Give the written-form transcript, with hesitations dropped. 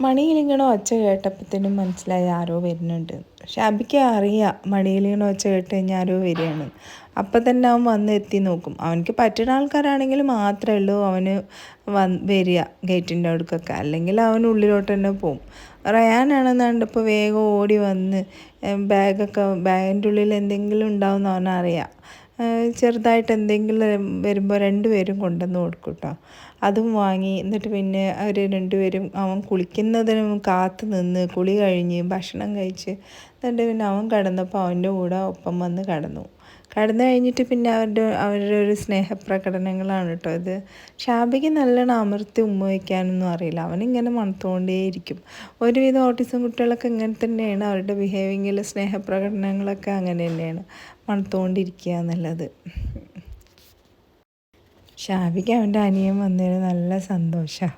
മണിയിലിങ്ങനെ ഒച്ച കേട്ടപ്പോഴത്തേനും മനസ്സിലായി ആരോ വരുന്നുണ്ട്. ഷാബിക്ക് അറിയാം മണിയിലിങ്ങനെ ഒച്ച കേട്ട് കഴിഞ്ഞാൽ ആരോ വരികയാണ്. അപ്പം തന്നെ അവൻ വന്ന് എത്തി നോക്കും. അവനക്ക് പറ്റുന്ന ആൾക്കാരാണെങ്കിൽ മാത്രമേ ഉള്ളൂ അവന് വരിക ഗേറ്റിൻ്റെ അടുക്കൊക്കെ, അല്ലെങ്കിൽ അവൻ ഉള്ളിലോട്ട് തന്നെ പോവും. റയാനാണെന്ന് കണ്ടപ്പോൾ വേഗം ഓടി വന്ന് ബാഗിൻ്റെ ഉള്ളിൽ എന്തെങ്കിലും ഉണ്ടാവുമെന്ന് അവനറിയാം. ചെറുതായിട്ട് എന്തെങ്കിലും വരുമ്പോൾ രണ്ടുപേരും കൊണ്ടുവന്ന് കൊടുക്കും കേട്ടോ. അതും വാങ്ങി. എന്നിട്ട് പിന്നെ അവർ രണ്ടുപേരും അവൻ കുളിക്കുന്നതിനും കാത്തു നിന്ന് കുളി കഴിഞ്ഞ് ഭക്ഷണം കഴിച്ച് എന്നിട്ട് പിന്നെ അവൻ കിടന്നപ്പോൾ അവൻ്റെ കൂടെ ഒപ്പം വന്ന് കിടന്നു കഴിഞ്ഞിട്ട് പിന്നെ അവരുടെ ഒരു സ്നേഹപ്രകടനങ്ങളാണ് കേട്ടോ ഇത്. ഷാബിക്ക് നല്ലോണം അമർത്തി ഉമ്മ വയ്ക്കാനൊന്നും അറിയില്ല. അവനിങ്ങനെ മണത്തുകൊണ്ടേയിരിക്കും. ഒരുവിധം ഓട്ടിസം കുട്ടികളൊക്കെ ഇങ്ങനെ തന്നെയാണ്. അവരുടെ ബിഹേവിങ്ങിൽ സ്നേഹപ്രകടനങ്ങളൊക്കെ അങ്ങനെ തന്നെയാണ്, മണത്തുകൊണ്ടിരിക്കുക എന്നുള്ളത്. ഷാബിക്ക് അവൻ്റെ അനിയൻ വന്നതിന് നല്ല സന്തോഷമാണ്.